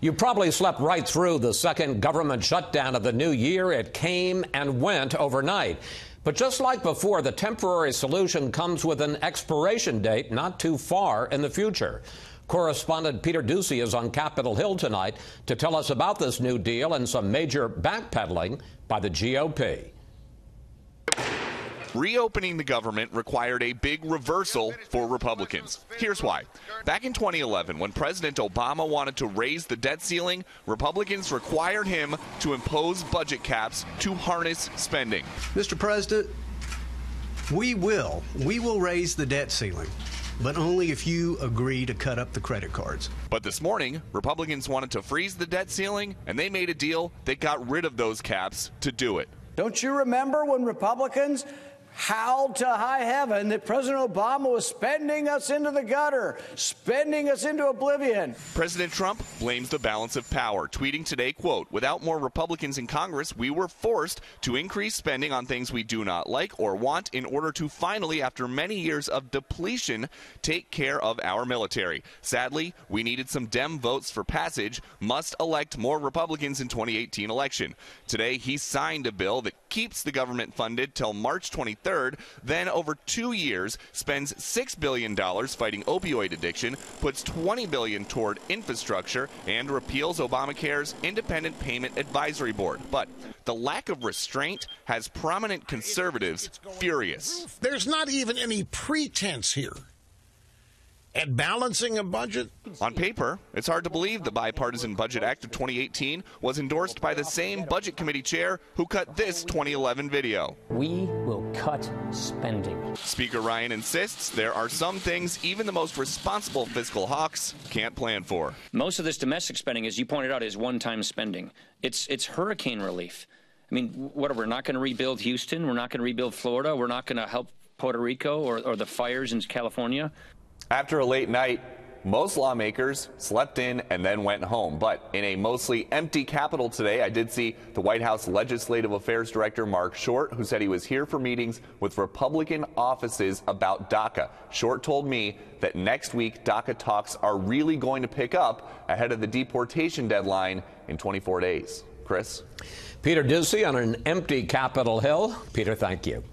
You probably slept right through the second government shutdown of the new year. It came and went overnight. But just like before, the temporary solution comes with an expiration date not too far in the future. Correspondent Peter Doocy is on Capitol Hill tonight to tell us about this new deal and some major backpedaling by the GOP. Reopening the government required a big reversal for Republicans. Here's why. Back in 2011, when President Obama wanted to raise the debt ceiling, Republicans required him to impose budget caps to harness spending. Mr. President, we will raise the debt ceiling, but only if you agree to cut up the credit cards. But this morning, Republicans wanted to freeze the debt ceiling, and they made a deal that got rid of those caps to do it. Don't you remember when Republicans howled to high heaven that President Obama was spending us into the gutter, spending us into oblivion? President Trump blames the balance of power, tweeting today, quote, "Without more Republicans in Congress, we were forced to increase spending on things we do not like or want in order to finally, after many years of depletion, take care of our military. Sadly, we needed some Dem votes for passage, must elect more Republicans in 2018 election." Today, he signed a bill that keeps the government funded till March 23rd, then over 2 years spends $6 billion fighting opioid addiction, puts $20 billion toward infrastructure, and repeals Obamacare's Independent Payment Advisory Board. But the lack of restraint has prominent conservatives furious. There's not even any pretense here at balancing a budget. On paper, it's hard to believe the Bipartisan Budget Act of 2018 was endorsed by the same Budget Committee chair who cut this 2011 video. We will cut spending. Speaker Ryan insists there are some things even the most responsible fiscal hawks can't plan for. Most of this domestic spending, as you pointed out, is one-time spending. It's hurricane relief. I mean, we're not going to rebuild Houston. We're not going to rebuild Florida. We're not going to help Puerto Rico or the fires in California. After a late night, most lawmakers slept in and then went home. But in a mostly empty Capitol today, I did see the White House Legislative Affairs Director Mark Short, who said he was here for meetings with Republican offices about DACA. Short told me that next week DACA talks are really going to pick up ahead of the deportation deadline in 24 days. Chris? Peter Doocy on an empty Capitol Hill. Peter, thank you.